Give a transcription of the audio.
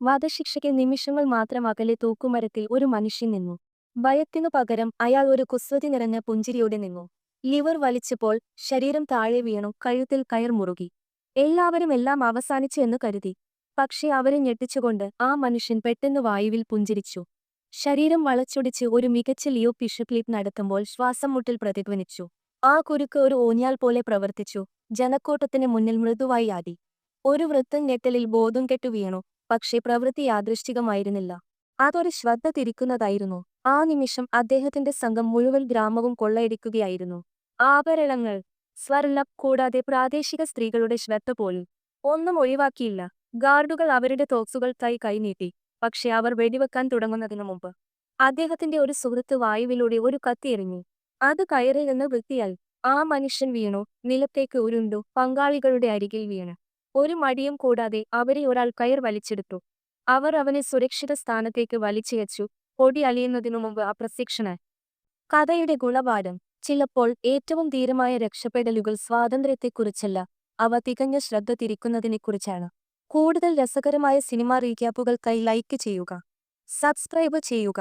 വധശിക്ഷയ്ക്ക് നിമിഷങ്ങൾ മാത്രം അകലെ തൂക്കുമരത്തിൽ ഒരു മനുഷ്യൻ നിന്നു. ഭയത്തിനു പകരം അയാൾ ഒരു കുസൃതി നിറഞ്ഞ പുഞ്ചിരിയോടെ നിന്നു. ലിവർ വലിച്ചപ്പോൾ ശരീരം താഴെ വീണു, കഴുത്തിൽ കയർ മുറുകി. എല്ലാവരും എല്ലാം അവസാനിച്ചു എന്ന് കരുതി. പക്ഷേ അവരെ ഞെട്ടിച്ചുകൊണ്ട് ആ മനുഷ്യൻ പെട്ടെന്ന് വായുവിൽ പുഞ്ചിരിച്ചു. ശരീരം വളച്ചൊടിച്ച് ഒരു മികച്ച ലിയോ പിഷപ്ലീറ്റ് നടത്തുമ്പോൾ ശ്വാസം മുട്ടൽ പ്രതിധ്വനിച്ചു. ആ കുരുക്ക് ഒരു ഊഞ്ഞാൽ പോലെ പ്രവർത്തിച്ചു. ജനക്കൂട്ടത്തിന് മുന്നിൽ മൃദുവായി ആടി. ഒരു വൃദ്ധൻ ഞെട്ടലിൽ ബോധം കെട്ടു വീണു. പക്ഷേ പ്രവൃത്തി യാദൃശ്ചികമായിരുന്നില്ല. അതൊരു ശ്രദ്ധ തിരിക്കുന്നതായിരുന്നു. ആ നിമിഷം അദ്ദേഹത്തിന്റെ സംഘം മുഴുവൻ ഗ്രാമവും കൊള്ളയടിക്കുകയായിരുന്നു. ആഭരണങ്ങൾ, സ്വർണ്ണം, കൂടാതെ പ്രാദേശിക സ്ത്രീകളുടെ ശ്രദ്ധ പോലും ഒന്നും ഒഴിവാക്കിയില്ല. ഗാർഡുകൾ അവരുടെ തോക്സുകൾക്കായി കൈനീട്ടി. പക്ഷെ അവർ വെടിവെക്കാൻ തുടങ്ങുന്നതിനു മുമ്പ് അദ്ദേഹത്തിന്റെ ഒരു സുഹൃത്ത് വായുവിലൂടെ ഒരു കത്തി എറിഞ്ഞു. അത് കയറിൽ നിന്ന് വൃത്തിയായി. ആ മനുഷ്യൻ വീണു, നിലത്തേക്ക് ഉരുണ്ടു, പങ്കാളികളുടെ അരികിൽ വീണ്. ഒരു മടിയും കൂടാതെ അവരെ ഒരാൾ കയർ വലിച്ചെടുത്തു. അവർ അവനെ സുരക്ഷിത സ്ഥാനത്തേക്ക് വലിച്ചിഴച്ചു. പൊടി അലിയുന്നതിനു മുമ്പ് അപ്രത്യക്ഷനായി. കഥയുടെ ഗുണപാഠം: ചിലപ്പോൾ ഏറ്റവും ധീരമായ രക്ഷപ്പെടലുകൾ സ്വാതന്ത്ര്യത്തെക്കുറിച്ചല്ല, അവ തികഞ്ഞ ശ്രദ്ധ തിരിക്കുന്നതിനെക്കുറിച്ചാണ്. കൂടുതൽ രസകരമായ സിനിമാ റീക്യാപ്പുകൾക്കായി ലൈക്ക് ചെയ്യുക, സബ്സ്ക്രൈബ് ചെയ്യുക.